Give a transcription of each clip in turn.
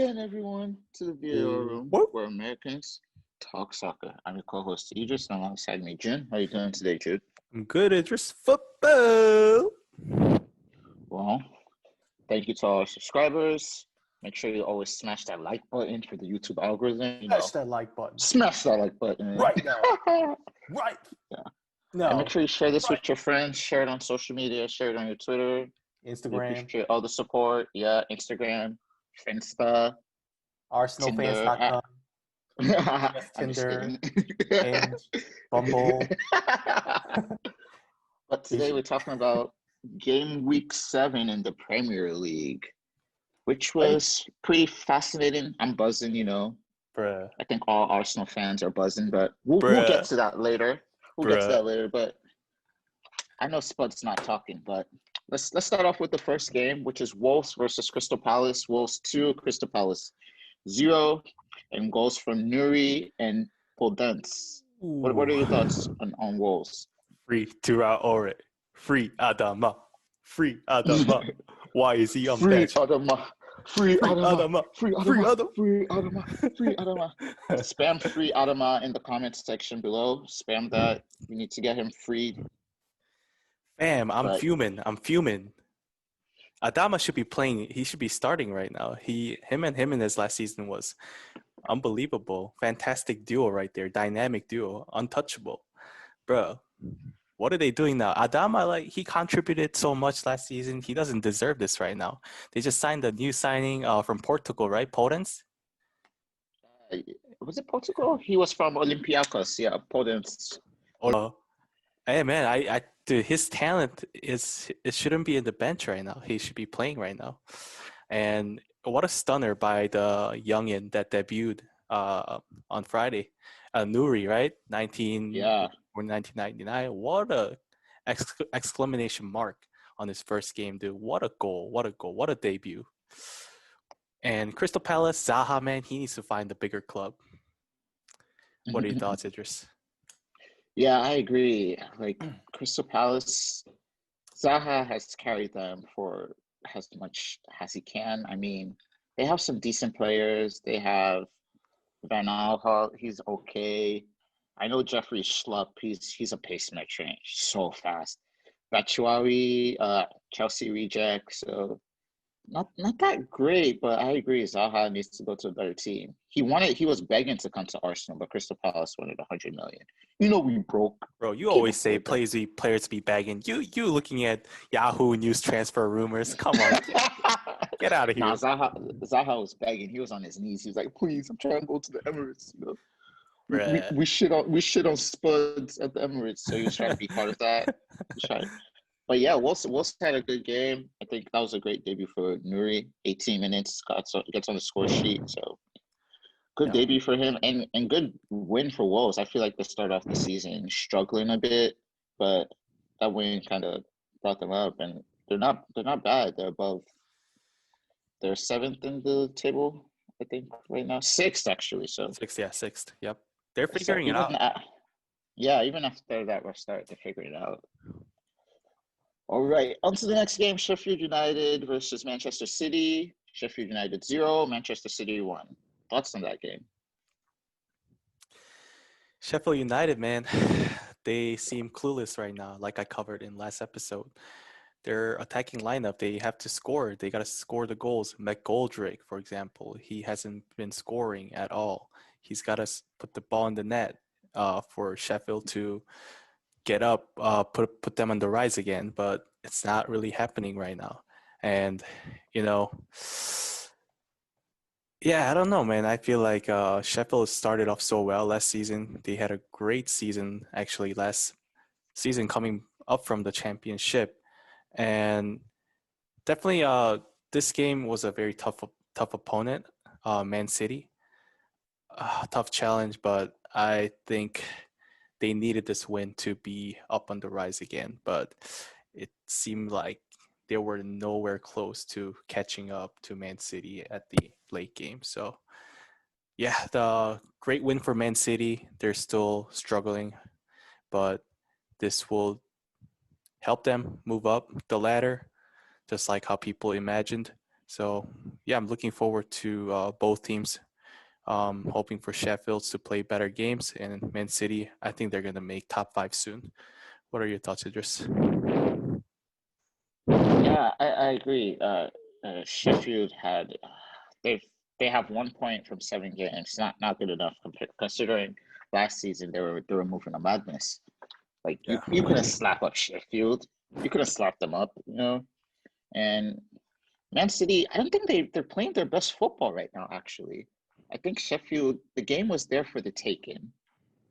again, everyone, to the VAR room Whoop. where Americans talk soccer. I'm your co-host Idris, and alongside me, Jun. How you doing today, Jude? I'm good at just football. Well, thank you to all our subscribers. Make sure you always smash that like button for the YouTube algorithm. Smash that like button Smash that like button right now. Right. Yeah. No. And make sure you share this with your friends. Share it on social media. Share it on your Twitter. We Instagram. appreciate all the support. Yeah, Instagram, Finsta, Tinder. ArsenalFans.com. Yes, I'm just Tinder. kidding. Hinge. Bumble. But today we're talking about game week 7 in the Premier League, which was pretty fascinating. I'm buzzing, Bruh. I think all Arsenal fans are buzzing, but we'll get to that later. But I know Spud's not talking, but let's start off with the first game, which is Wolves versus Crystal Palace. Wolves 2, Crystal Palace 0, and goals from Nuri and Podence. What are your thoughts on Wolves? Free Traore. Free Adama. Free Adama. Why is he on bench? Free Adama. Spam free Adama in the comments section below. Spam that. We need to get him freed. Fam, I'm fuming. Adama should be playing. He should be starting right now. Him and his last season was unbelievable. Fantastic duo right there. Dynamic duo. Untouchable. Bro, what are they doing now? Adama, he contributed so much last season. He doesn't deserve this right now. They just signed a new signing from Portugal, right? Podence? Was it Portugal? He was from Olympiacos. Yeah, Podence. Hey, man, dude, his talent it shouldn't be in the bench right now. He should be playing right now. And what a stunner by the youngin that debuted on Friday. Nuri, right? 1999. What a exclamation mark on his first game, dude. What a goal. What a debut. And Crystal Palace, Zaha, man, he needs to find a bigger club. What are your thoughts, Idris? Yeah, I agree. Crystal Palace, Zaha has carried them for as much as he can. I mean, they have some decent players. They have Van Aanholt, he's okay. I know Jeffrey Schlupp, he's a pacemaker, so fast. Batshuayi, Chelsea reject, so not that great, but I agree. Zaha needs to go to a better team. He was begging to come to Arsenal, but Crystal Palace wanted 100 million. We broke. Bro, you always say players be begging. You looking at Yahoo News transfer rumors? Come on, get out of here. Nah, Zaha was begging. He was on his knees. He was like, "Please, I'm trying to go to the Emirates." We shit on Spuds at the Emirates, so he was trying to be part of that. But yeah, Wolves had a good game. I think that was a great debut for Nuri. 18 minutes, gets on the score sheet. So good debut for him, and good win for Wolves. I feel like they started off the season struggling a bit, but that win kind of brought them up, and they're not bad. They're 7th in the table, I think, right now. 6th actually. So 6th. Yep, they're figuring it out. Even after that, we're starting to figure it out. All right, on to the next game, Sheffield United versus Manchester City. Sheffield United 0, Manchester City 1. Thoughts on that game? Sheffield United, man, they seem clueless right now, like I covered in last episode. Their attacking lineup, they have to score. They got to score the goals. McGoldrick, for example, he hasn't been scoring at all. He's got to put the ball in the net for Sheffield to get up, put them on the rise again, but it's not really happening right now. And I don't know, man. I feel like Sheffield started off so well last season. They had a great season actually last season, coming up from the championship, and definitely this game was a very tough opponent, Man City. Tough challenge, but I think they needed this win to be up on the rise again, but it seemed like they were nowhere close to catching up to Man City at the late game. So, yeah, the great win for Man City. They're still struggling, but this will help them move up the ladder, just like how people imagined So yeah, I'm looking forward to both teams. Hoping for Sheffield to play better games, and Man City, I think they're gonna make top 5 soon. What are your thoughts, Idris? Yeah, I agree. Sheffield had they they have 1 point from 7 games. Not good enough considering last season they were moving a madness. Like Yeah. you couldn't slap up Sheffield. You couldn't slap them up, you know. And Man City, I don't think they're playing their best football right now. Actually, I think Sheffield. The game was there for the taking.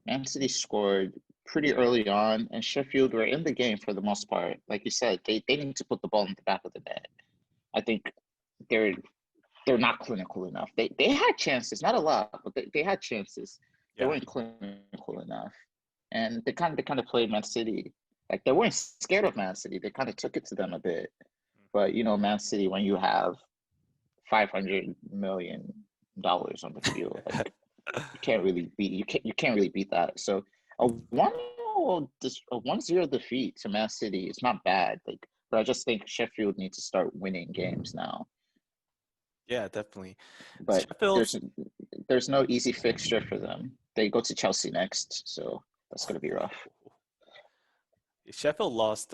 Man City scored pretty early on, and Sheffield were in the game for the most part. Like you said, they need to put the ball in the back of the net. I think they're they're not clinical enough. They had chances, not a lot, but they had chances. They Yeah. weren't clinical enough, and they kind of played Man City like they weren't scared of Man City. They kind of took it to them a bit, but Man City when you have $500 million on the field, like you can't really beat you can't really beat that. So a 1-0 defeat to Man City is not bad. Like, but I just think Sheffield needs to start winning games now. Yeah, definitely. But Sheffield, there's no easy fixture for them. They go to Chelsea next, so that's gonna be rough. Sheffield lost.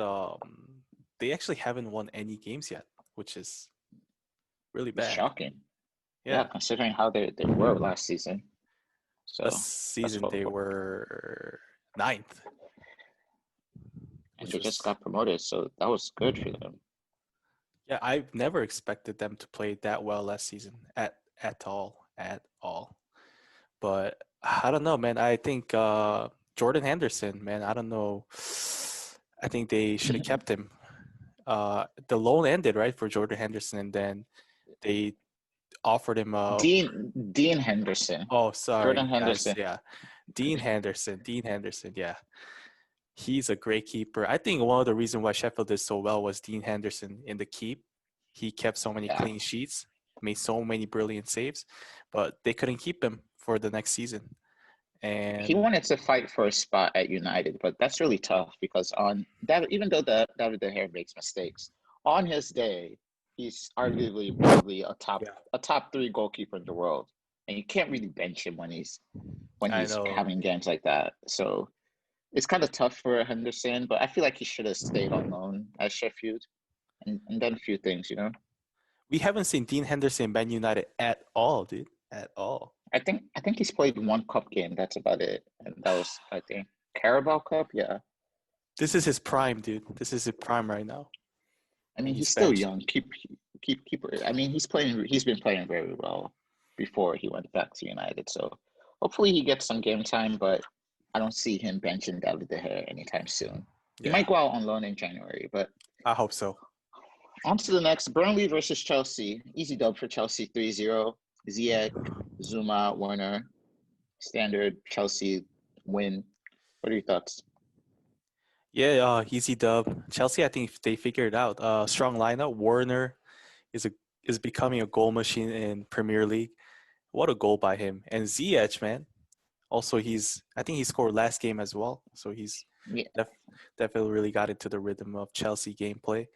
They actually haven't won any games yet, which is really It's bad. shocking. Yeah, Yeah, considering how they were last season. last So that's season they what were ninth, and which they just was got promoted, so that was good for them. yeah. I've never expected them to play that well last season at all. But I don't know, man. I think Jordan Henderson, man. I don't know. I think they should have kept him. The loan ended right for Jordan Henderson, and then they offered him a. Dean Henderson, Oh, Jordan sorry, guys. Henderson. Yeah, Dean Henderson. Dean Henderson. Yeah, he's a great keeper. I think one of the reasons why Sheffield did so well was Dean Henderson in the keep. He kept so many Yeah, clean sheets, made so many brilliant saves, but they couldn't keep him for the next season. he And wanted to fight for a spot at United, but that's really tough because on that, even though David De Gea makes mistakes, on his day, he's arguably probably yeah, a top three goalkeeper in the world, and you can't really bench him when I he's know. having games like that. So it's kind of tough for Henderson, but I feel like he should have stayed on loan at Sheffield and done a few things. We haven't seen Dean Henderson in Man United at all, dude. At all. I think he's played one cup game. That's about it, and that was I think Carabao Cup. Yeah, This is his prime, dude. This is his prime right now. I And mean he's he's still benched. young. Keep. I mean he's playing. He's been playing very well before he went back to United. So hopefully he gets some game time, but I don't see him benching David De Gea anytime soon. He Yeah, might go out on loan in January, but I hope so. on to the next. Burnley versus Chelsea. Easy dub for Chelsea 3-0. Ziyech, Zuma, Werner. Standard Chelsea win. What are your thoughts? Yeah, easy dub. Chelsea, I think they figured it out. Strong lineup. Warner is a is becoming a goal machine in Premier League. What a goal by him. And Ziyech, man. Also, I think he scored last game as well. So he's Yeah, def- definitely really got into the rhythm of Chelsea gameplay.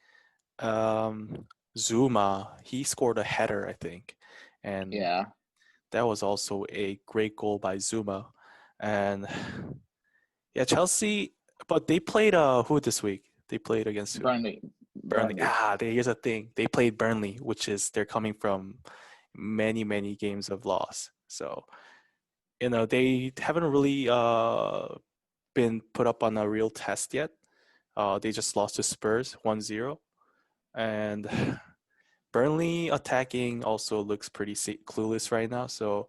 Zuma, he scored a header, I think. And yeah. that was also a great goal by Zuma. And yeah, Chelsea, but they played who this week? They played against who? Burnley, Burnley. Burnley. Here's the thing. They played Burnley, which is they're coming from many, many games of loss. So, they haven't really been put up on a real test yet. They just lost to Spurs 1-0. And Burnley attacking also looks pretty clueless right now. So,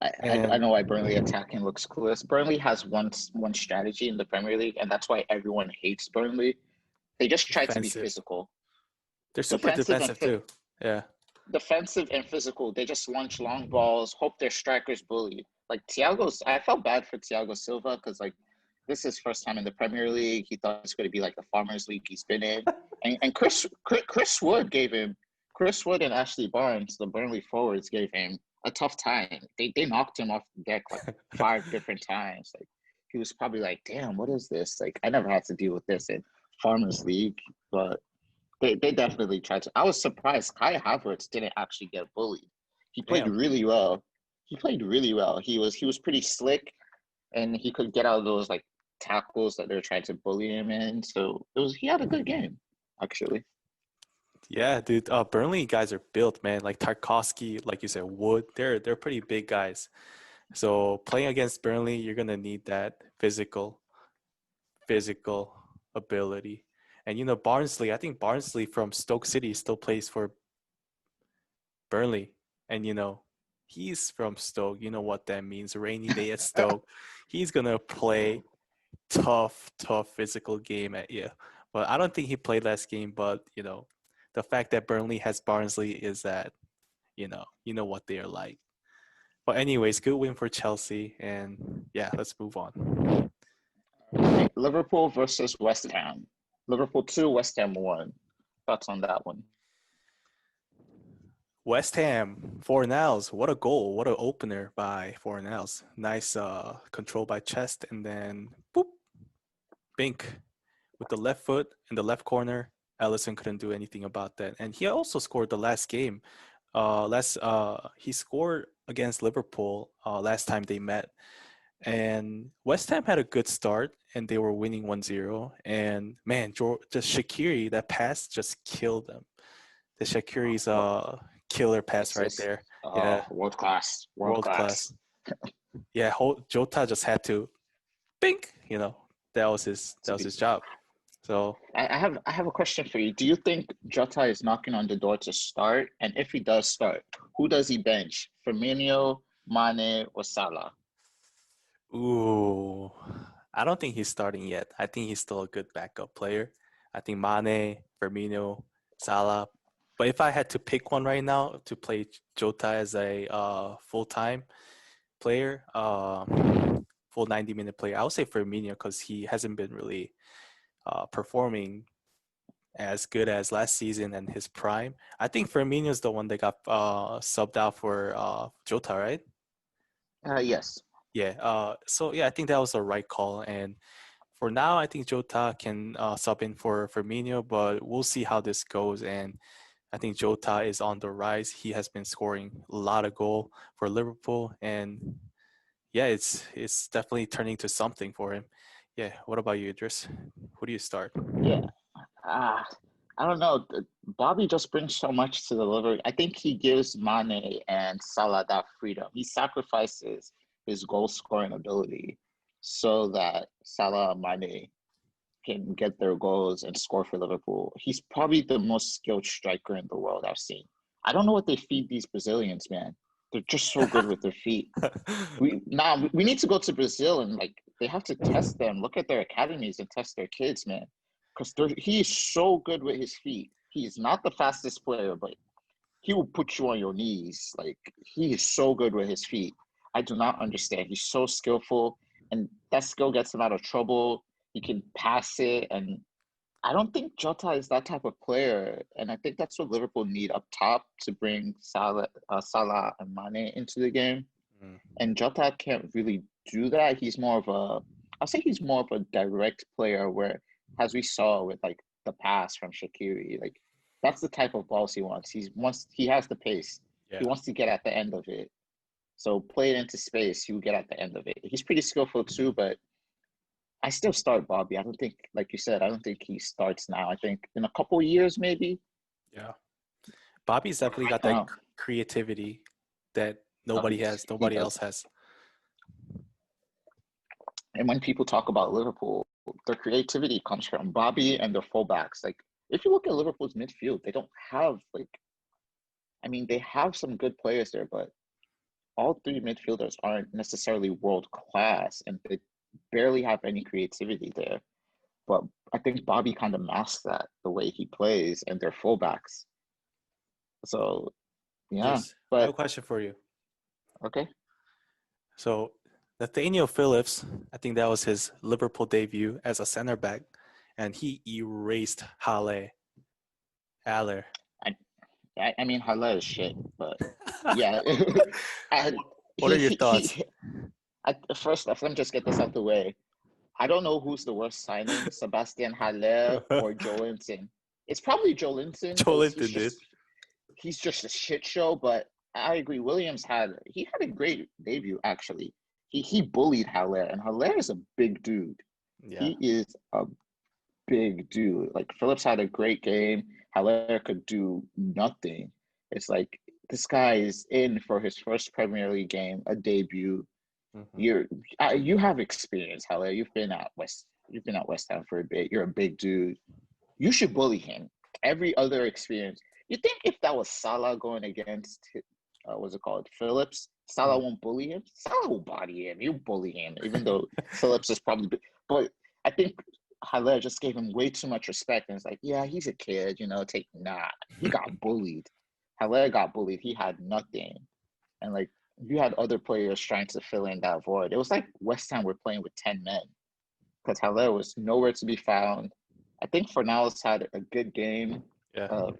I and know why Burnley attacking looks clueless. Burnley has one strategy in the Premier League, and that's why everyone hates Burnley. They just try to be defensive. physical, They're super defensive and defensive too. Yeah. defensive and physical. They just launch long balls, hope their strikers bully. Like I felt bad for Thiago Silva because like this is his first time in the Premier League. He thought it's going to be like the Farmers League he's been in, and Chris Wood and Ashley Barnes, the Burnley forwards, gave him a tough time. They knocked him off the deck like 5 different times. Like he was probably like, damn, what is this? Like I never had to deal with this in Farmers League, but They definitely tried to. I was surprised Kai Havertz didn't actually get bullied. He played Damn. really well. He played really well. He was pretty slick, and he could get out of those like tackles that they're trying to bully him in. So he had a good game, actually. Yeah, dude. Burnley guys are built, man. Like Tarkovsky, like you said, Wood. They're pretty big guys. So playing against Burnley, you're gonna need that physical ability. And Barnsley, I think Barnsley from Stoke City still plays for Burnley. And he's from Stoke. You know what that means. Rainy day at Stoke. He's gonna play tough physical game at you. But I don't think he played last game, but the fact that Burnley has Barnsley is that, you know what they are like. But anyways, good win for Chelsea, and yeah, let's move on. Right. Liverpool versus West Ham. Liverpool 2, West Ham 1. Thoughts on that one? West Ham, Fornals, what a goal, what an opener by Fornals. Nice control by chest, and then boop, Bink with the left foot in the left corner. Ellison couldn't do anything about that, and he also scored the last game. He scored against Liverpool last time they met, and West Ham had a good start, and they were winning 1-0. And man, just Shaqiri, that pass just killed them. The Shaqiri's killer pass right Assist. there. Oh, Yeah, world class. World world class. class. Yeah, Jota just had to bink. That was his job. So I have a question for you. Do you think Jota is knocking on the door to start? And if he does start, who does he bench? Firmino, Mane, or Salah? ooh, I don't think he's starting yet. I think he's still a good backup player. I think Mane, Firmino, Salah. But if I had to pick one right now to play Jota as a full-time player, full 90-minute player, I would say Firmino because he hasn't been really performing as good as last season and his prime. I think Firmino is the one that got subbed out for Jota, right? Yes. Yeah. So yeah, I think that was the right call. And for now, I think Jota can sub in for Firmino, but we'll see how this goes. And I think Jota is on the rise. He has been scoring a lot of goal for Liverpool, and yeah, it's definitely turning to something for him. Yeah. What about you, Idris? Who do you start? Yeah. Ah, I don't know. Bobby just brings so much to the liver. I think he gives Mane and Salah that freedom. He sacrifices his goal scoring ability so that Salah and Mane can get their goals and score for Liverpool. He's probably the most skilled striker in the world I've seen. I don't know what they feed these Brazilians, man. They're just so good with their feet. We need to go to Brazil and like they have to test them. Look at their academies and test their kids, man. Because he is so good with his feet. He is not the fastest player, but he will put you on your knees. Like he is so good with his feet. I do not understand. He's so skillful, and that skill gets him out of trouble. He can pass it, and I don't think Jota is that type of player. And I think that's what Liverpool need up top to bring Salah and Mane into the game. Mm, And Jota can't really do that. I'll say he's more of a direct player where, as we saw with like the pass from Shaqiri, like that's the type of balls he wants. He has the pace. He yeah. wants to get at the end of it. So play it into space, he will get at the end of it. He's pretty skillful too, but I still start Bobby. I don't think, like you said, I don't think he starts now. I think in a couple years maybe. Yeah. Bobby's definitely I got don't that know. creativity that nobody has, He nobody else does. has. And when people talk about Liverpool, their creativity comes from Bobby and their fullbacks. Like if you look at Liverpool's midfield, they don't have like I mean, they have some good players there, but all three midfielders aren't necessarily world class and they barely have any creativity there. But I think Bobby kind of masks that the way he plays and their fullbacks. So yeah, Idris, I have a but question for you. okay. So Nathaniel Phillips, I think that was his Liverpool debut as a center back, and he erased Haller. I mean, Halle is shit, but yeah, I, What are your thoughts? first off, let me just get this out the way. I don't know who's the worst signing, Sebastian Haller or Joelinton. It's probably Joelinton because Joelinton did. he's just a shit show. But I agree. Williams had a great debut actually. He bullied Haller, and Haller is a big dude. Yeah. He is a big dude. Like Phillips had a great game. Haller could do nothing. It's like this guy is in for his first Premier League game, a debut. You have experience, Haller. You've been at West Ham for a bit. You're a big dude. You should bully him. Every other experience. You think if that was Salah going against, what's it called, Phillips, Salah won't bully him? Salah will body him. You bully him, even though Phillips is probably. But I think Haller just gave him way too much respect, and it's like, yeah, he's a kid, he got bullied. Haller got bullied. He had nothing, and like you had other players trying to fill in that void. It was like West Ham were playing with 10 men because Haller was nowhere to be found. I think Fornals had a good game. Yeah.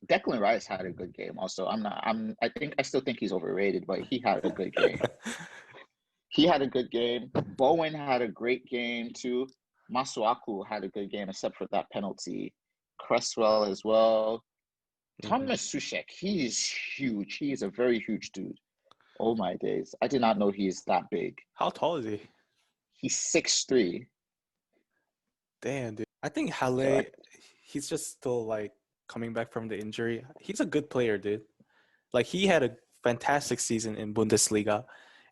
Declan Rice had a good game also. I still think he's overrated, but he had a good game. He had a good game. Bowen had a great game too. Masuaku had a good game except for that penalty. Cresswell as well. Thomas Suchek, he is huge. He is a very huge dude. Oh my days. I did not know he is that big. How tall is he? He's 6'3". Damn, dude. I think Halle, he's just still like coming back from the injury. He's a good player, dude. Like he had a fantastic season in Bundesliga,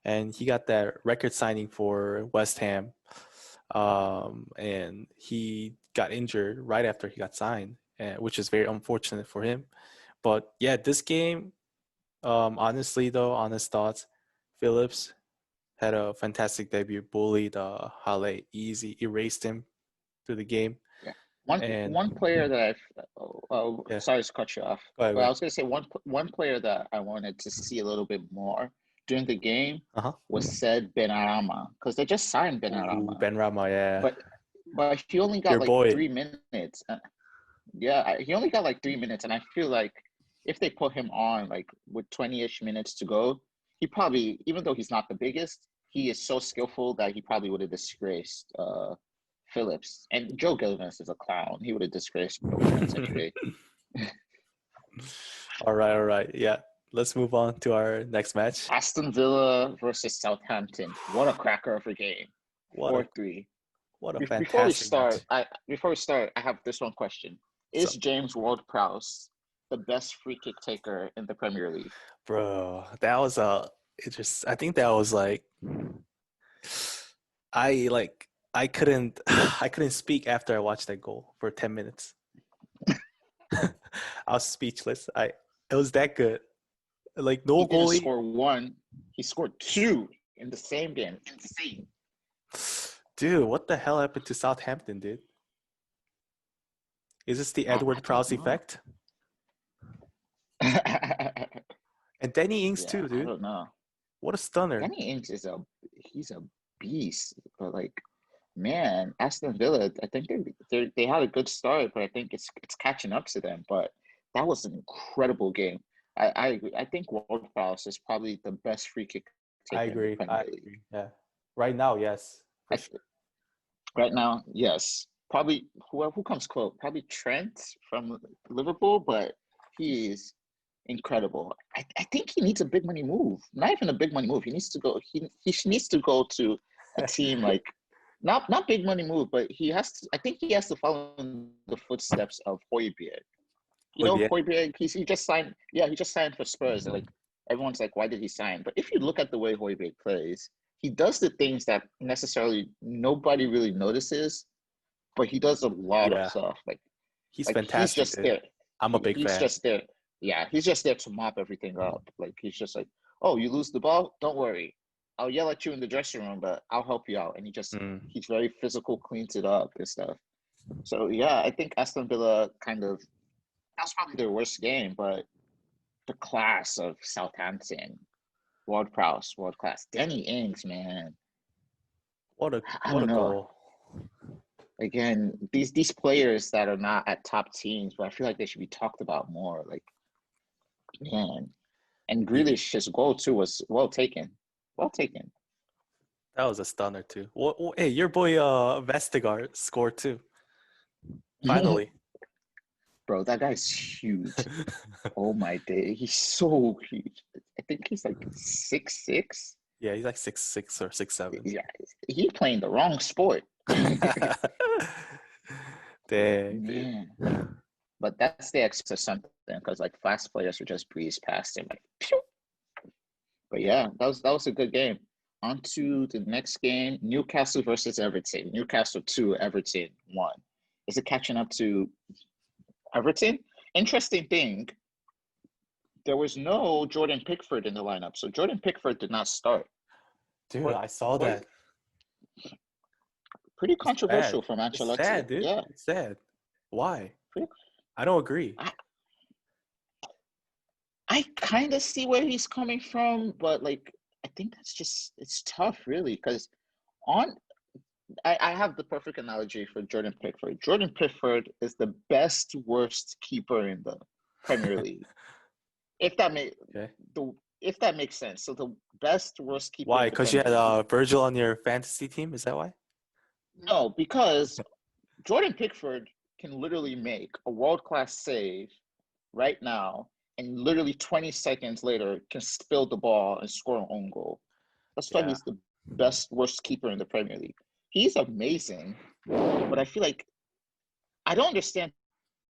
and he got that record signing for West Ham. And he got injured right after he got signed, which is very unfortunate for him. But yeah, this game, honestly though, honest thoughts, Phillips had a fantastic debut, bullied Halle easy, erased him through the game. Yeah. One player that sorry to cut you off. But I was going to say one player that I wanted to see a little bit more during the game was said Benrahma, because they just signed Benrahma. Benrahma, yeah. But he only got 3 minutes. Yeah, he only got 3 minutes, and I feel like if they put him on with 20-ish minutes to go, he probably, even though he's not the biggest, he is so skillful that he probably would have disgraced Phillips. And Joe Gilligan is a clown. He would have disgraced Phillips anyway. All right. Yeah. Let's move on to our next match. Aston Villa versus Southampton. What a cracker of a game. 4-3. What a fantastic match. Before we start, I have this one question. Is James Ward-Prowse the best free kick taker in the Premier League? Bro, that was I think that was I couldn't speak after I watched that goal for 10 minutes. I was speechless. It was that good. No goalie. He didn't score one. He scored 2 in the same game. Insane. Dude, what the hell happened to Southampton, dude? Is this the Edward Prowse effect? And Danny Ings too, dude. I don't know. What a stunner. Danny Ings he's a beast. But man, Aston Villa, I think they had a good start, but I think it's catching up to them. But that was an incredible game. I agree. I think Ward-Prowse is probably the best free kick taker. I agree. Yeah. Right now, yes. Right now, yes. Probably who comes close? Probably Trent from Liverpool, but he is incredible. I think he needs a big money move. Not even a big money move. He needs to go. He needs to go to a team not big money move, but he has to. I think he has to follow in the footsteps of Højbjerg. Højbjerg. He just signed. Yeah, he just signed for Spurs. And everyone's like, why did he sign? But if you look at the way Højbjerg plays, he does the things that necessarily nobody really notices, but he does a lot of stuff. He's fantastic. He's just there. I'm a big fan. He's just there. Yeah, he's just there to mop everything up. He's just oh, you lose the ball? Don't worry. I'll yell at you in the dressing room, but I'll help you out. And he's very physical, cleans it up and stuff. So, yeah, I think Aston Villa that's probably their worst game, but the class of Southampton, Ward-Prowse, world class. Danny Ings, man. What a goal. Again, these players that are not at top teams, but I feel like they should be talked about more. Man. And Grealish's goal, too, was well taken. Well taken. That was a stunner, too. Hey, your boy Vestager scored, too. Finally. Bro, that guy's huge. Oh my day, he's so huge. I think he's like 6'6". Yeah, he's like 6'6" or 6'7". Yeah, he playing the wrong sport. Dang, dude. Man, but that's the extra something because like fast players would just breeze past him like. Pew! But yeah, that was a good game. On to the next game: Newcastle versus Everton. Newcastle 2, Everton 1. Is it catching up to Everton? Interesting thing, there was no Jordan Pickford in the lineup, so Jordan Pickford did not start. Dude, But I saw that. pretty It's sad. controversial from It's Ancelotti. sad, dude. Yeah, It's sad. Why? pretty, I don't agree. I kind of see where he's coming from, but like I think it's tough, really, because on I have the perfect analogy for Jordan Pickford. Jordan Pickford is the best worst keeper in the Premier League. If that may Okay. if that makes sense. So the best worst keeper Why? in the Because you Premier had League. Virgil on your fantasy team? Is that why? No, because Jordan Pickford can literally make a world-class save right now, and literally 20 seconds later can spill the ball and score an own goal. That's why Yeah. he's the best worst keeper in the Premier League. He's amazing, but I feel like I don't understand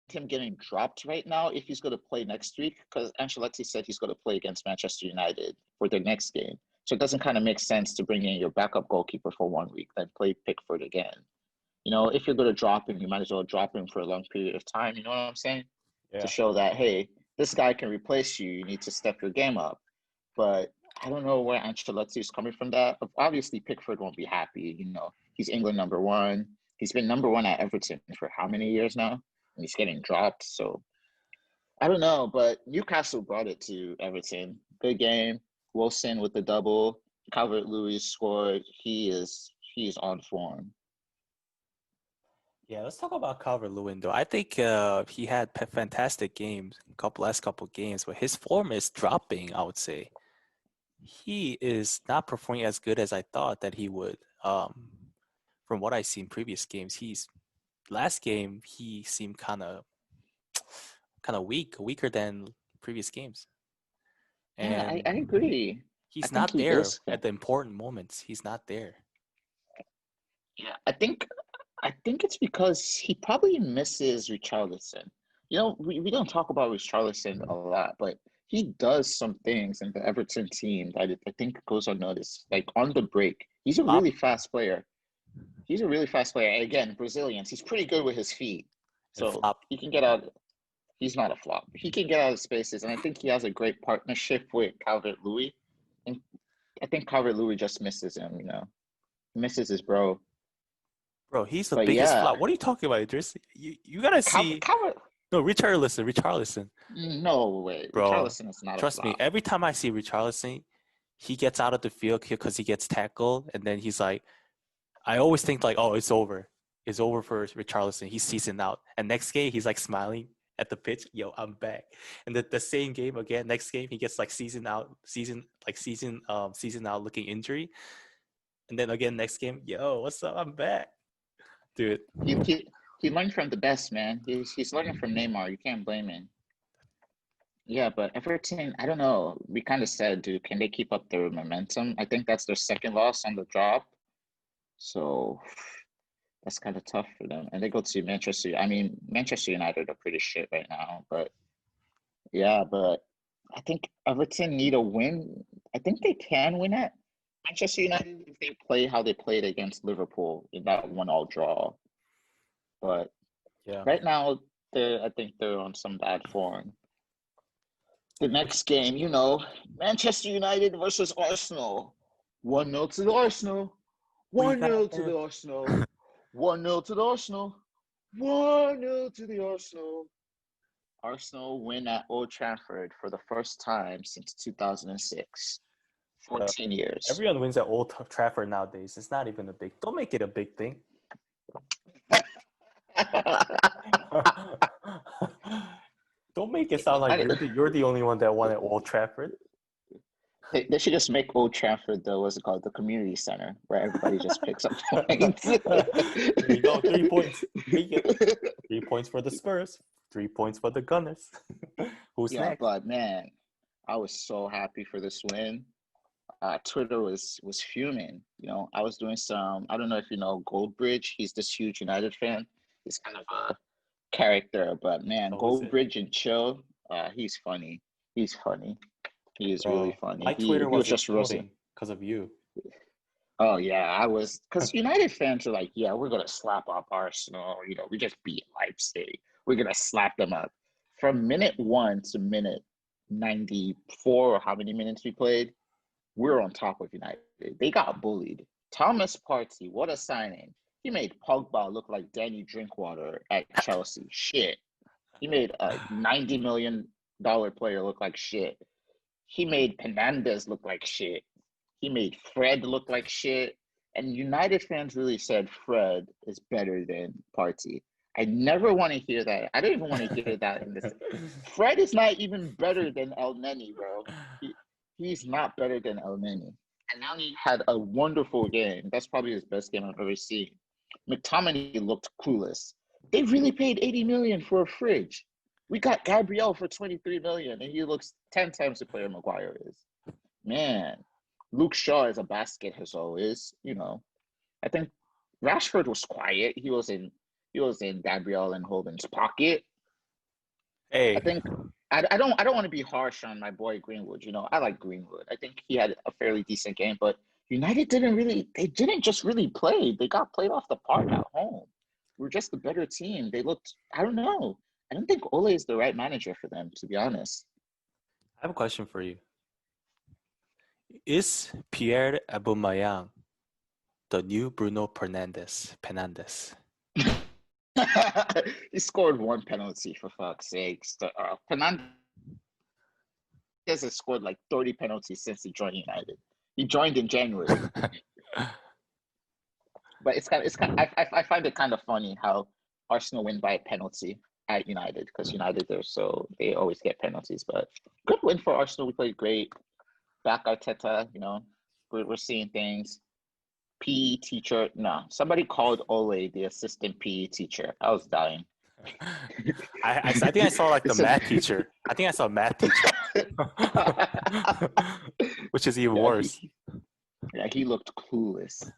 him getting dropped right now if he's going to play next week, because Ancelotti said he's going to play against Manchester United for their next game. So it doesn't kind of make sense to bring in your backup goalkeeper for 1 week, then play Pickford again. If you're going to drop him, you might as well drop him for a long period of time. You know what I'm saying? To Yeah. show that, hey, this guy can replace you. You need to step your game up. But I don't know where Ancelotti is coming from that. Obviously, Pickford won't be happy. He's England #1. He's been #1 at Everton for how many years now? And he's getting dropped. So I don't know, but Newcastle brought it to Everton. Good game. Wilson with the double. Calvert-Lewin scored. He is on form. Yeah, let's talk about Calvert-Lewin though. I think he had fantastic games, last couple games, but his form is dropping, I would say. He is not performing as good as I thought that he would. From what I see in previous games, last game he seemed kind of weaker than previous games. Yeah, And I agree. I he's think not he there is. at the important moments. He's not there. Yeah, I think it's because he probably misses Richarlison. We don't talk about Richarlison a lot, but he does some things in the Everton team that I think goes unnoticed. Like on the break, he's a Flop really fast player. He's a really fast player. And again, Brazilians, he's pretty good with his feet. and So flop. he can get out. He's not a flop. He can get out of spaces, and I think he has a great partnership with Calvert-Lewin. And I think Calvert-Lewin just misses him. He misses his bro. Bro, he's the But biggest yeah, flop. What are you talking about, Idris? You gotta see. Calvert. No, Richarlison. No way. Bro, Richarlison is not a trust me, flop. every time I see Richarlison, he gets out of the field because he gets tackled, and then he's like, I always think like, oh, it's over. It's over for Richarlison. He's seasoned out. And next game, he's like smiling at the pitch. Yo, I'm back. And the same game again. Next game, he gets like season out looking injury. And then again, next game, yo, what's up? I'm back, dude. He learned from the best, man. He's learning from Neymar. You can't blame him. Yeah, but Everton, I don't know. We kind of said, dude, can they keep up their momentum? I think that's their second loss on the drop. So that's kind of tough for them. And they go to Manchester. I mean, Manchester United are pretty shit right now. But yeah, but I think Everton need a win. I think they can win at Manchester United if they play how they played against Liverpool in that 1-1 draw. But Yeah. right now, I think they're on some bad form. The next game, Manchester United versus Arsenal. 1-0 to the Arsenal. We 1-0 got to the them. Arsenal. 1-0 to the Arsenal. 1-0 to the Arsenal. Arsenal win at Old Trafford for the first time since 2006. 14 years. Everyone wins at Old Trafford nowadays. It's not even a big. Don't make it a big thing. Don't make it sound like you're the only one that won at Old Trafford. They should just make Old Trafford, what's it called? The community center, where everybody just picks up points. There you go, 3 points. Take it. 3 points for the Spurs. 3 points for the Gunners. Who's Yeah, next? but man, I was so happy for this win. Twitter was fuming. I was doing some. I don't know if you know Goldbridge. He's this huge United fan. He's kind of a character, but man, Oh, is it? Goldbridge and Chill, he's funny. He's funny. He is really Bro, funny. my He Twitter he was was just roasting. exploding because of you. Oh yeah, I was because United fans are like, yeah, we're gonna slap up Arsenal. We just beat Leipzig. We're gonna slap them up. From minute 1 to minute 94, or how many minutes we played, we're on top of United. They got bullied. Thomas Partey, what a signing! He made Pogba look like Danny Drinkwater at Chelsea. Shit. He made a $90 million player look like shit. He made Penandes look like shit. He made Fred look like shit. And United fans really said Fred is better than Partey. I never want to hear that. I don't even want to hear that in this. Fred is not even better than El Neni, bro. He's not better than El Neni. And now he had a wonderful game. That's probably his best game I've ever seen. McTominay looked clueless. They really paid 80 million for a fridge. We got Gabriel for 23 million, and he looks 10 times the player Maguire is. Man, Luke Shaw is a basket as always. I think Rashford was quiet. He was in Gabriel and Holden's pocket. Hey, I think I don't want to be harsh on my boy Greenwood. I like Greenwood. I think he had a fairly decent game, but United didn't just really play. They got played off the park at home. We're just a better team. I don't know. I don't think Ole is the right manager for them, to be honest. I have a question for you. Is Pierre Aubameyang the new Bruno Fernandes? He scored one penalty, for fuck's sake. Fernandes has scored like 30 penalties since he joined United. He joined in January. But I find it kind of funny how Arsenal win by a penalty at United, because United they always get penalties. But good win for Arsenal. We played great. Back Arteta, we're seeing things. PE teacher, no. Somebody called Ole the assistant PE teacher. I was dying. I think I saw like the math teacher. I think I saw a math teacher, which is even worse. He looked clueless.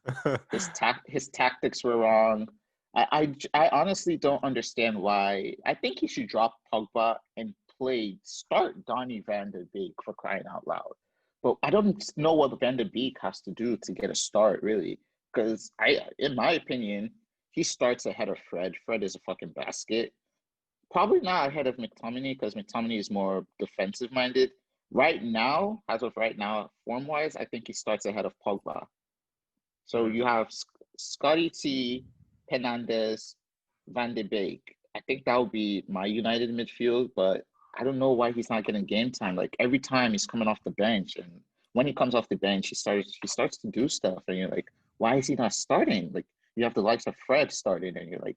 His tactics were wrong. I honestly don't understand why. I think he should drop Pogba and start Donny van de Beek, for crying out loud. But I don't know what Van de Beek has to do to get a start, really. Because in my opinion, he starts ahead of Fred. Fred is a fucking basket. Probably not ahead of McTominay, because McTominay is more defensive-minded. As of right now, form-wise, I think he starts ahead of Pogba. So you have Scotty T, Penandes, Van de Beek. I think that would be my United midfield, but I don't know why he's not getting game time. Like every time he's coming off the bench, and when he comes off the bench, he starts to do stuff, and you're like, why is he not starting? Like you have the likes of Fred starting, and you're like,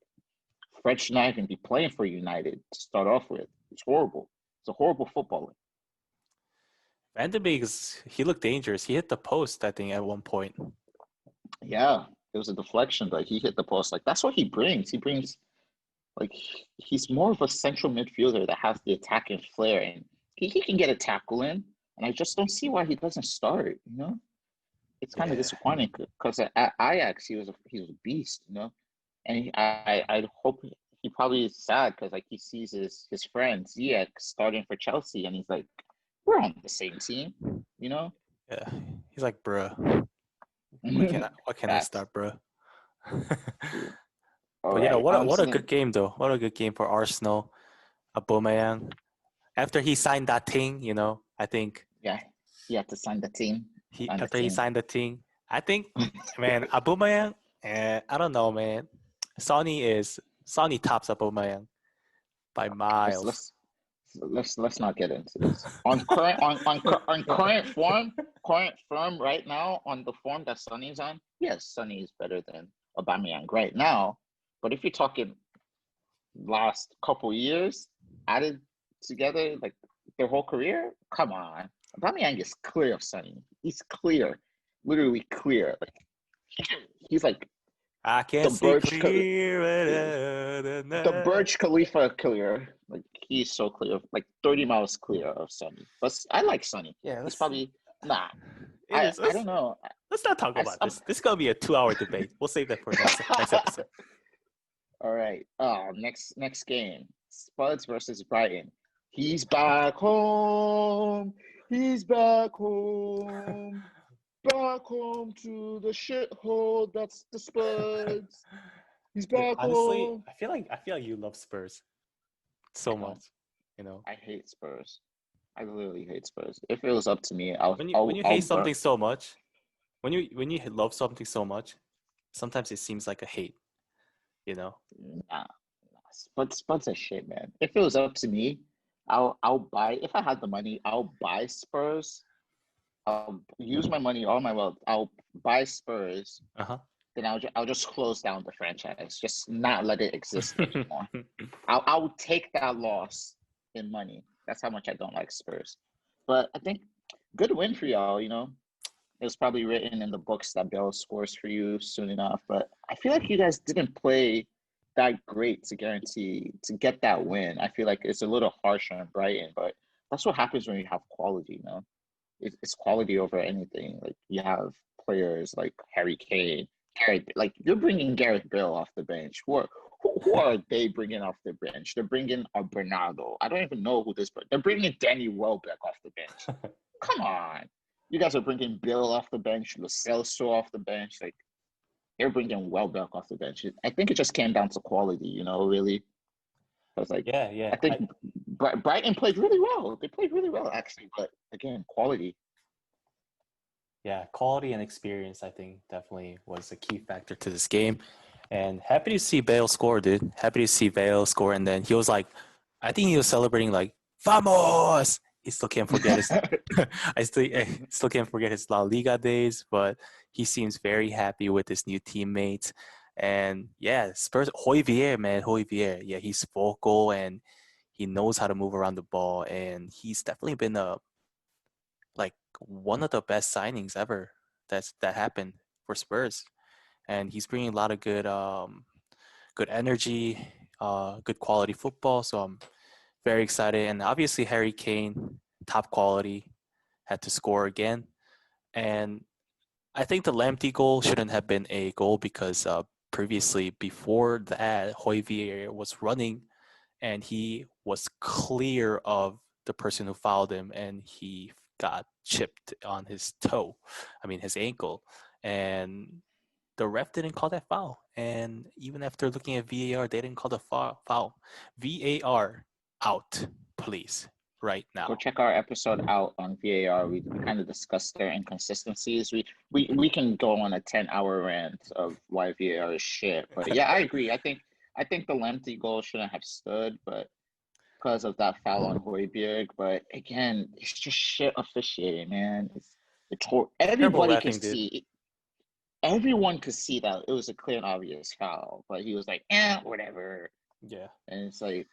Fred should not even be playing for United to start off with. It's horrible. It's a horrible footballer. Van de Beek, he looked dangerous. He hit the post, I think, at one point. Yeah, it was a deflection, but he hit the post. Like that's what he brings. Like he's more of a central midfielder that has the attacking flair, and he can get a tackle in. And I just don't see why he doesn't start. It's kind of disappointing, because at Ajax he was a beast. And I hope he probably is sad, because like he sees his friend Ziyech starting for Chelsea, and he's like, we're on the same team. Yeah, he's like, bruh. What can I start, bruh? But yeah, what a good game though. What a good game for Arsenal. Aubameyang. After he signed that thing, I think. Yeah, he had to sign the team. He signed the thing, I think, man, Aubameyang. I don't know, man. Sonny tops Aubameyang by miles. Let's not get into this. On current form right now, on the form that Sonny's on, yes, Sonny is better than Aubameyang right now. But if you're talking last couple years added together, like their whole career, come on. Aubameyang is clear of Sonny. He's clear, literally clear. Like he's like I The can't see Burj, clear. the Burj Khalifa clear. Like he's so clear, like 30 miles clear of Sonny. But I like Sonny. Yeah, He's probably nah. it is. I don't know. Let's not talk about this. This is gonna be a 2-hour debate. We'll save that for next episode. All right. Next game. Spuds versus Brighton. He's back home. He's back home. Back home to the shithole. That's the Spuds. He's Dude, back honestly, home. I feel like you love Spurs so much. I hate Spurs. I literally hate Spurs. If it was up to me, When you I'll hate burn. something so much, when you love something so much, sometimes it seems like a hate. You know. Nah. Spuds are shit, man. If it was up to me, I'll buy. If I had the money, I'll buy Spurs. I'll use my money, all my wealth. I'll buy Spurs. Uh Then I'll just close down the franchise. Just not let it exist huh. anymore. I'll take that loss in money. That's how much I don't like Spurs. But I think good win for y'all. It was probably written in the books that Bell scores for you soon enough. But I feel like you guys didn't play that great to get that win. I feel like it's a little harsh on Brighton, but that's what happens when you have quality. It's quality over anything. Like you have players like Harry Kane, like you're bringing Gareth Bale off the bench. Who are they bringing off the bench? They're bringing a Bernardo. I don't even know who this, but they're bringing Danny Welbeck off the bench. Come on, you guys are bringing Bill off the bench, Lo Celso off the bench. Like they're bringing Welbeck off the bench. I think it just came down to quality, really. Because like Yeah. I think Brighton played really well. They played really well actually, but again, quality. Yeah, quality and experience, I think, definitely was a key factor to this game. And happy to see Bale score, dude. Happy to see Bale score. And then he was like, I think he was celebrating like, Vamos! He still can't forget his, I still can't forget his La Liga days, but he seems very happy with his new teammates. And yeah, Spurs, Højbjerg, man, Højbjerg. Yeah, he's vocal and he knows how to move around the ball. And he's definitely been like one of the best signings ever that happened for Spurs, and he's bringing a lot of good energy, good quality football. So I'm very excited, and obviously Harry Kane, top quality, had to score again, and I think the Lamptey goal shouldn't have been a goal because previously before that Højbjerg was running and he was clear of the person who fouled him, and he got chipped on his toe. I mean, his ankle. And the ref didn't call that foul. And even after looking at VAR, they didn't call the foul. VAR out, please, right now. Go check our episode out on VAR. We kind of discussed their inconsistencies. We can go on a 10-hour rant of why VAR is shit. But yeah, I agree. I think the Lamptey goal shouldn't have stood, but because of that foul on Højbjerg. But again, it's just shit officiating, man. Everybody can see. Everyone could see that it was a clear and obvious foul, but he was like, whatever. Yeah. And it's like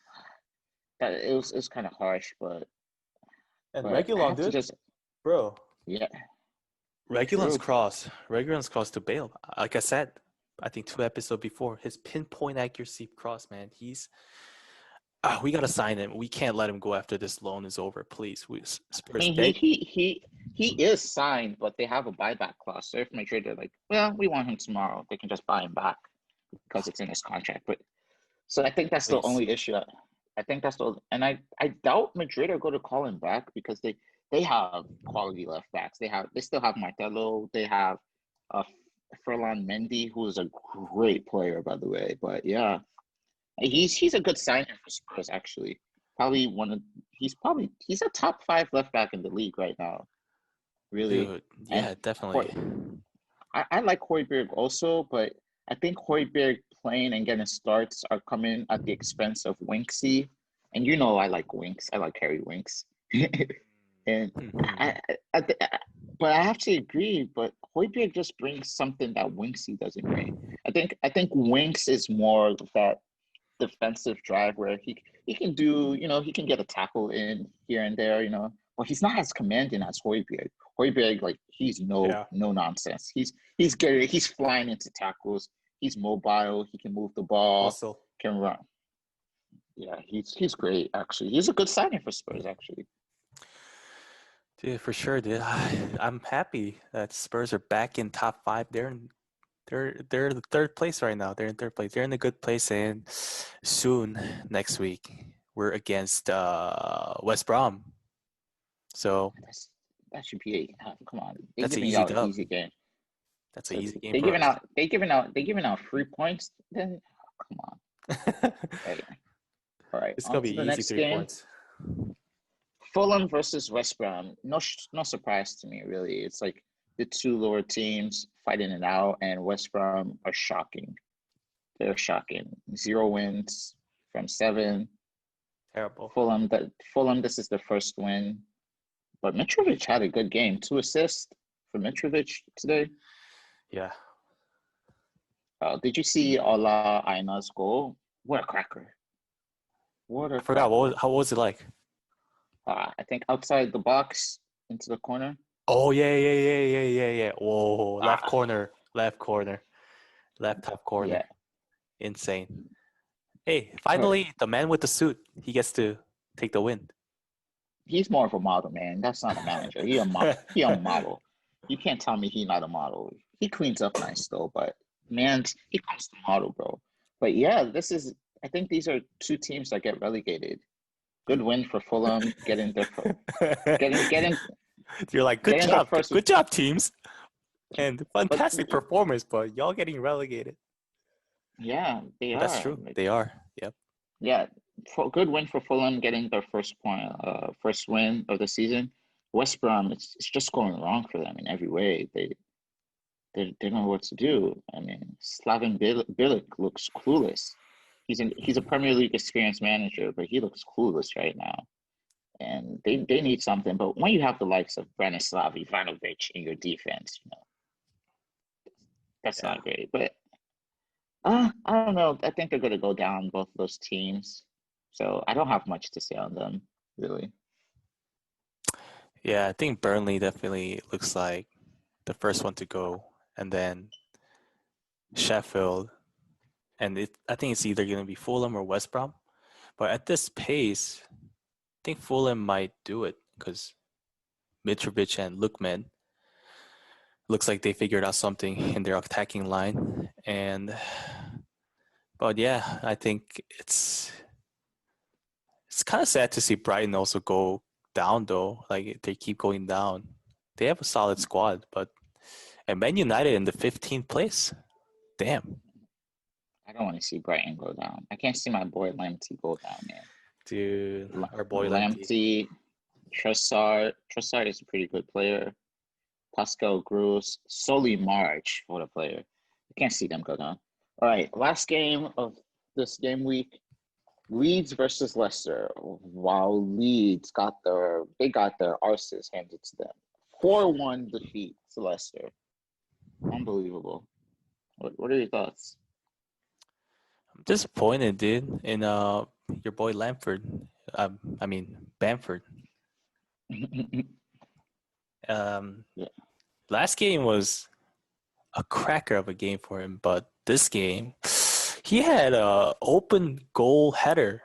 that. It was kind of harsh, but. And Reguilon, dude, bro. Yeah. Reguilon's cross to Bale. Like I said, I think 2 episodes before, his pinpoint accuracy cross, man. We gotta sign him. We can't let him go after this loan is over, please. I mean, he is signed, but they have a buyback clause. So if Madrid are like, well, we want him tomorrow, they can just buy him back because it's in his contract. But so I think that's the only issue. I think that's and I doubt Madrid are going to call him back because they have quality left backs. They still have Martelo. They have Ferland Mendy, who is a great player, by the way. But yeah, he's a good signing for Spurs actually. He's a top 5 left back in the league right now. Really. Dude, yeah, and definitely. I like Højbjerg also, but I think Højbjerg playing and getting starts are coming at the expense of Winksy. And I like Winks. I like Harry Winks. And but I have to agree, but Højbjerg just brings something that Winksy doesn't bring. I think Winks is more of that defensive drive where he can do, he can get a tackle in here and there, but he's not as commanding as Højbjerg. Højbjerg, like he's no nonsense. He's flying into tackles. He's mobile. He can move the ball. Muscle. Can run. Yeah, he's great. Actually, he's a good signing for Spurs. Actually, Dude, for sure, dude. I'm happy that Spurs are back in top 5. They're the third place right now. They're in third place. They're in a good place, and soon next week we're against West Brom. So that should be come on. They're that's an giving easy y'all an dub. easy game. That's an So easy game they for giving us. out they giving out 3 points. Then come on. Hey, all right. It's On gonna to be the easy next 3 game. points. Fulham versus West Brom. No surprise to me, really. It's like the two lower teams fighting it out, and West Brom are shocking. They're shocking. 0 wins from 7. Terrible. Fulham. This is their first win, but Mitrovic had a good game. 2 assists for Mitrovic today. Yeah. Did you see Ola Aina's goal? What a cracker! What a I forgot cracker! how was it like? I think outside the box into the corner. Oh yeah. Whoa, left Ah, corner, left top corner. yeah. Insane. Hey, All right. finally the man with the suit, he gets to take the win. He's more of a model, man. That's not a manager. He a model. You can't tell me he not a model. He cleans up nice though, but man, he comes to model, bro. But yeah, I think these are two teams that get relegated. Good win for Fulham, getting You're like, getting their first. good job, teams, and But fantastic performance, but y'all getting relegated. yeah, they But that's are. true. They are. Yep. Yeah, good win for Fulham, getting their first win of the season. West Brom, it's just going wrong for them in every way. They don't know what to do. I mean, Slaven Bilic looks clueless. He's a Premier League experienced manager, but he looks clueless right now. And they need something. But when you have the likes of Branislav Ivanovic in your defense, that's Yeah. not great. But I don't know. I think they're going to go down, both of those teams. So I don't have much to say on them, really. Yeah, I think Burnley definitely looks like the first one to go, and then Sheffield, and I think it's either going to be Fulham or West Brom. But at this pace, I think Fulham might do it because Mitrovic and Lookman looks like they figured out something in their attacking line. But yeah, I think it's kind of sad to see Brighton also go down though. Like they keep going down. They have a solid squad, and Man United in the 15th place. Damn. I don't want to see Brighton go down. I can't see my boy Lamptey go down, man. Dude, our boy Lamptey. Lamptey, Trossard. Trossard is a pretty good player. Pascal Gross, Solly March, what a player. I can't see them go down. All right, last game of this game week. Leeds versus Leicester. Wow, Leeds got their arses handed to them. 4-1 defeat to Leicester. Unbelievable. What are your thoughts? I'm disappointed, dude, in your boy Lamford. I mean Bamford. Yeah. Last game was a cracker of a game for him, but this game, he had a open goal header,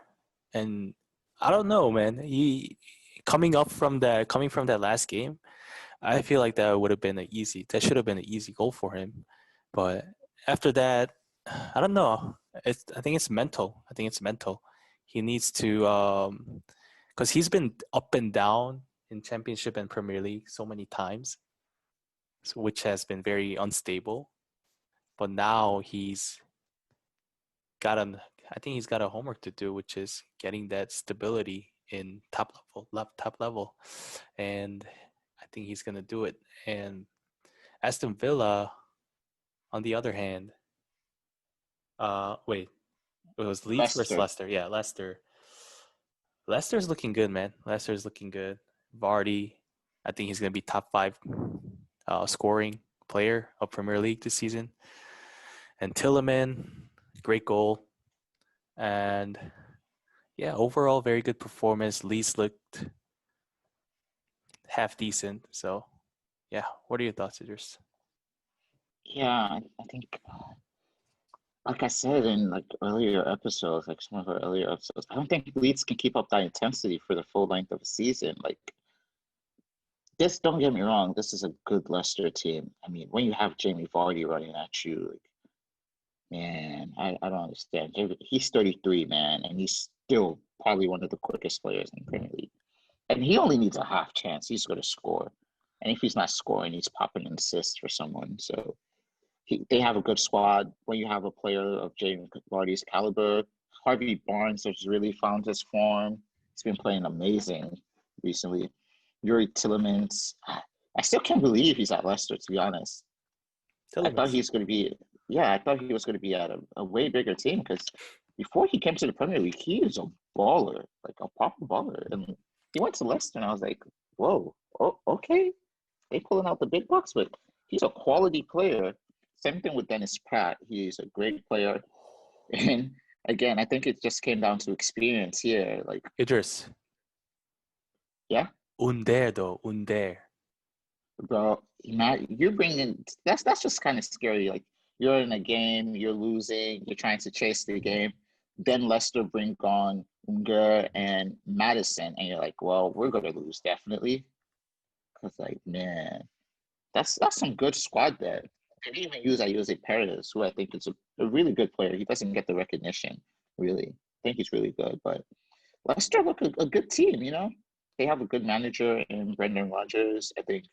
and I don't know, man. He coming from that last game, I feel like that should have been an easy goal for him, but after that, I don't know. I think it's mental. He needs to, because he's been up and down in Championship and Premier League so many times, which has been very unstable. But now I think he's got a homework to do, which is getting that stability in top level, and I think he's gonna do it. And Aston Villa, on the other hand, wait, it was Leeds versus Leicester. Leicester. Yeah, Leicester. Leicester's looking good, man. Leicester's looking good. Vardy, I think he's gonna be top 5 scoring player of Premier League this season. And Tilleman, great goal. And yeah, overall very good performance. Leeds looked half decent. So yeah, what are your thoughts, Idris? Yeah, I think like I said in like earlier episodes, like some of our earlier episodes, I don't think Leeds can keep up that intensity for the full length of a season. Like this, don't get me wrong, this is a good Leicester team. I mean, when you have Jamie Vardy running at you, like, man, I don't understand. He's 33, man, and he's still probably one of the quickest players in the Premier League. And he only needs a half chance. He's going to score. And if he's not scoring, he's popping an assist for someone. So they have a good squad. When you have a player of Jamie Vardy's caliber, Harvey Barnes has really found his form. He's been playing amazing recently. Yuri Tillemans, I still can't believe he's at Leicester, to be honest. I thought he was going to be at a way bigger team because before he came to the Premier League, he was a baller, like a proper baller. And he went to Leicester, and I was like, whoa, okay. They pulling out the big bucks, but he's a quality player. Same thing with Dennis Pratt. He's a great player. And again, I think it just came down to experience here. Like Idris. Yeah? Under though, under. Bro, Matt, you're bringing that's just kind of scary. Like you're in a game, you're losing, you're trying to chase the game. Then Leicester bring on Unger and Madison, and you're like, well, we're gonna lose definitely. Cause like, man, that's some good squad there. They didn't even use Jose Perez, who I think is a really good player. He doesn't get the recognition, really. I think he's really good, but Leicester look a good team, you know? They have a good manager in Brendan Rodgers. I think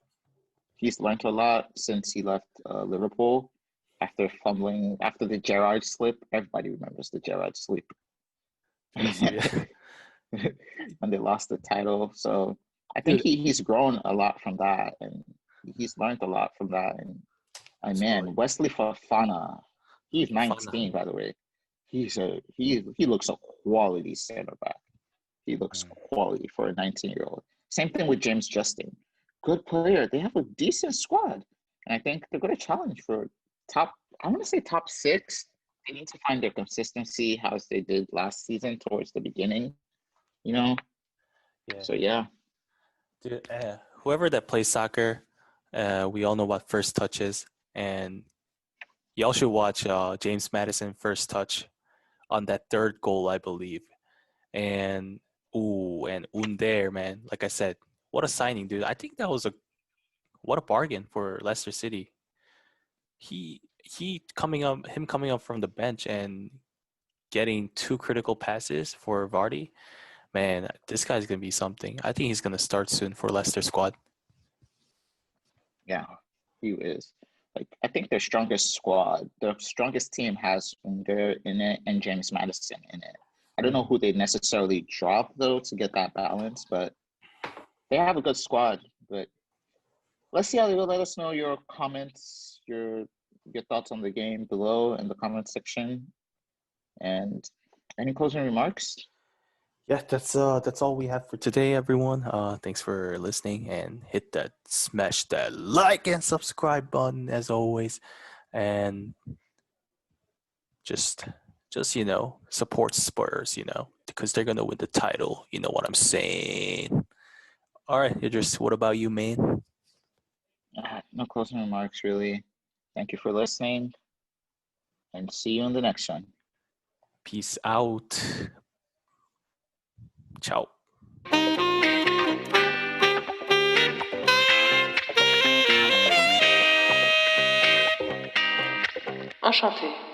he's learned a lot since he left Liverpool after fumbling, after the Gerrard slip. Everybody remembers the Gerrard slip. When they lost the title. So I think he's grown a lot from that, and he's learned a lot from that. And man, Wesley Fofana, he's 19, by the way. He looks a quality center back. He looks quality for a 19-year-old. Same thing with James Justin. Good player. They have a decent squad. And I think they're going to challenge for I want to say top 6. They need to find their consistency as they did last season towards the beginning, you know? Yeah. So, yeah. Dude, whoever that plays soccer, we all know what first touch is. And y'all should watch James Madison first touch on that third goal, I believe. And Under, man, like I said, what a signing, dude. I think that was what a bargain for Leicester City. Him coming up from the bench and getting 2 critical passes for Vardy. Man, this guy's gonna be something. I think he's gonna start soon for Leicester squad. Yeah, he is. Like I think their strongest team has Unger in it and James Madison in it. I don't know who they necessarily drop though to get that balance, but they have a good squad. But let's see how they will. Let us know your comments, your thoughts on the game below in the comment section. And any closing remarks? Yeah, that's all we have for today, everyone. Thanks for listening, and smash that like and subscribe button as always, and just support Spurs, because they're gonna win the title. You know what I'm saying? All right, Idris, what about you, man? No closing remarks, really. Thank you for listening, and see you in the next one. Peace out. Ciao. Enchanté.